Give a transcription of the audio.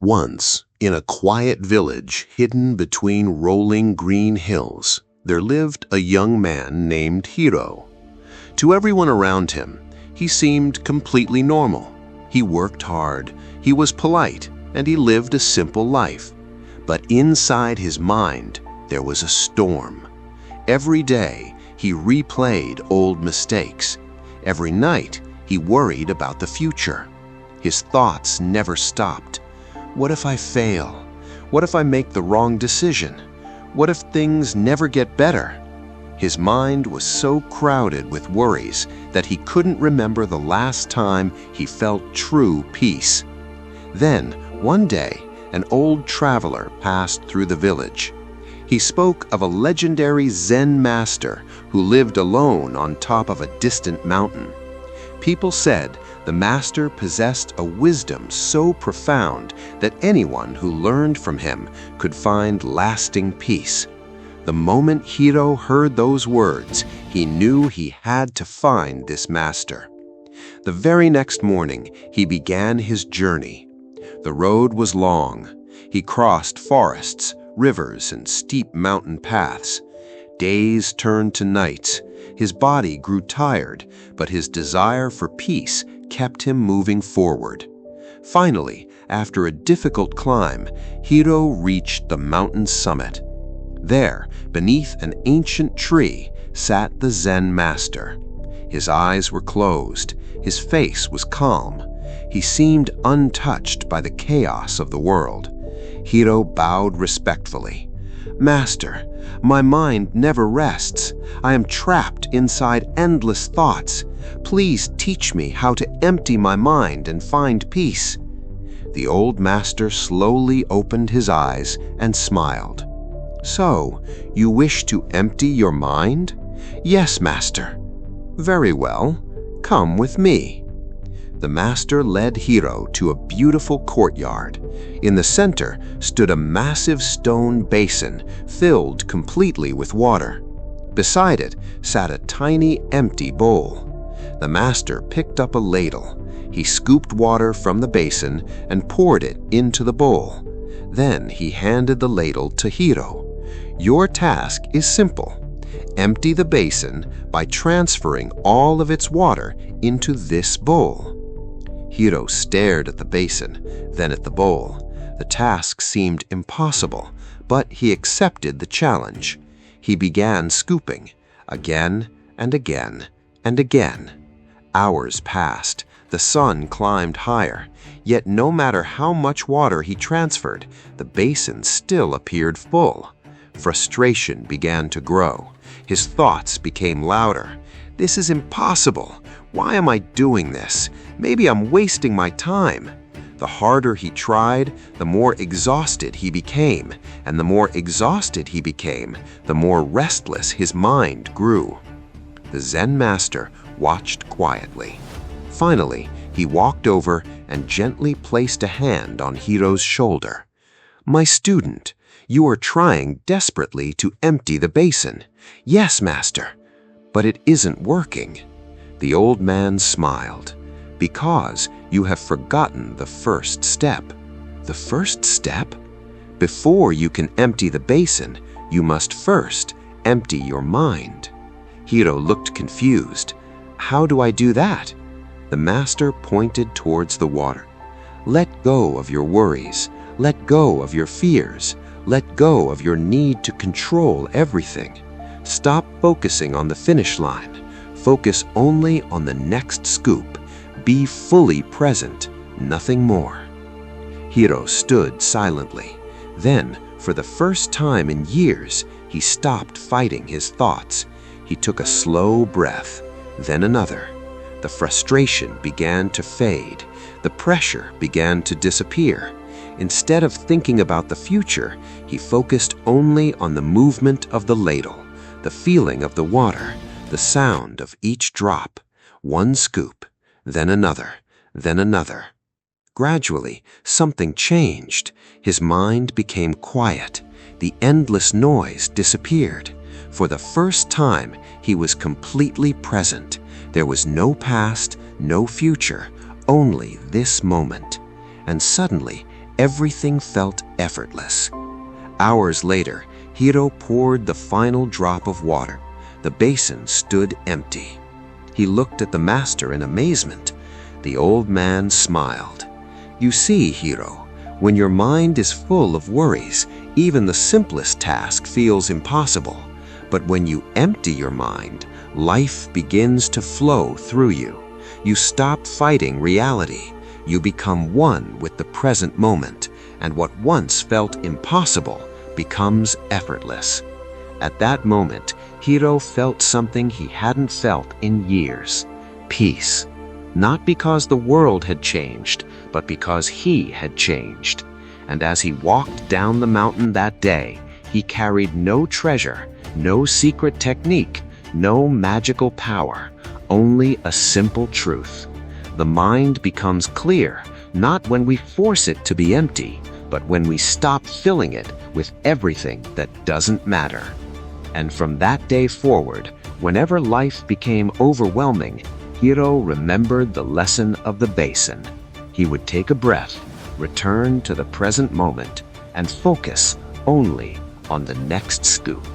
Once, in a quiet village hidden between rolling green hills, there lived a young man named Hiro. To everyone around him, he seemed completely normal. He worked hard, he was polite, and he lived a simple life. But inside his mind, there was a storm. Every day, he replayed old mistakes. Every night, he worried about the future. His thoughts never stopped. What if I fail? What if I make the wrong decision? What if things never get better? His mind was so crowded with worries that he couldn't remember the last time he felt true peace. Then, one day, an old traveler passed through the village. He spoke of a legendary Zen master who lived alone on top of a distant mountain. People said the master possessed a wisdom so profound that anyone who learned from him could find lasting peace. The moment Hiro heard those words, he knew he had to find this master. The very next morning, he began his journey. The road was long. He crossed forests, rivers, and steep mountain paths. Days turned to nights. His body grew tired, but his desire for peace kept him moving forward. Finally, after a difficult climb, Hiro reached the mountain summit. There, beneath an ancient tree, sat the Zen master. His eyes were closed. His face was calm. He seemed untouched by the chaos of the world. Hiro bowed respectfully. "Master, my mind never rests. I am trapped inside endless thoughts. Please teach me how to empty my mind and find peace." The old master slowly opened his eyes and smiled. "So, you wish to empty your mind?" "Yes, master." "Very well. Come with me." The master led Hiro to a beautiful courtyard. In the center stood a massive stone basin filled completely with water. Beside it sat a tiny empty bowl. The master picked up a ladle. He scooped water from the basin and poured it into the bowl. Then he handed the ladle to Hiro. "Your task is simple. Empty the basin by transferring all of its water into this bowl." Hiro stared at the basin, then at the bowl. The task seemed impossible, but he accepted the challenge. He began scooping, again and again and again. Hours passed. The sun climbed higher. Yet no matter how much water he transferred, the basin still appeared full. Frustration began to grow. His thoughts became louder. "This is impossible. Why am I doing this? Maybe I'm wasting my time." The harder he tried, the more exhausted he became, and the more exhausted he became, the more restless his mind grew. The Zen master watched quietly. Finally, he walked over and gently placed a hand on Hiro's shoulder. "My student, you are trying desperately to empty the basin." "Yes, master." "But it isn't working." The old man smiled. "Because you have forgotten the first step." "The first step?" "Before you can empty the basin, you must first empty your mind." Hiro looked confused. "How do I do that?" The master pointed towards the water. "Let go of your worries. Let go of your fears. Let go of your need to control everything. Stop focusing on the finish line. Focus only on the next scoop. Be fully present, nothing more." Hiro stood silently. Then, for the first time in years, he stopped fighting his thoughts. He took a slow breath, then another. The frustration began to fade. The pressure began to disappear. Instead of thinking about the future, he focused only on the movement of the ladle, the feeling of the water, the sound of each drop. One scoop, then another, then another. Gradually, something changed. His mind became quiet. The endless noise disappeared. For the first time, he was completely present. There was no past, no future, only this moment. And suddenly, Everything felt effortless. Hours later, Hiro poured the final drop of water. The basin stood empty. He looked at the master in amazement. The old man smiled. "You see, Hiro, when your mind is full of worries, even the simplest task feels impossible. But when you empty your mind, life begins to flow through you. You stop fighting reality. You become one with the present moment, and what once felt impossible becomes effortless." At that moment, Hiro felt something he hadn't felt in years: peace. Not because the world had changed, but because he had changed. And as he walked down the mountain that day, he carried no treasure, no secret technique, no magical power, only a simple truth. The mind becomes clear, not when we force it to be empty, but when we stop filling it with everything that doesn't matter. And from that day forward, whenever life became overwhelming, Hiro remembered the lesson of the basin. He would take a breath, return to the present moment, and focus only on the next scoop.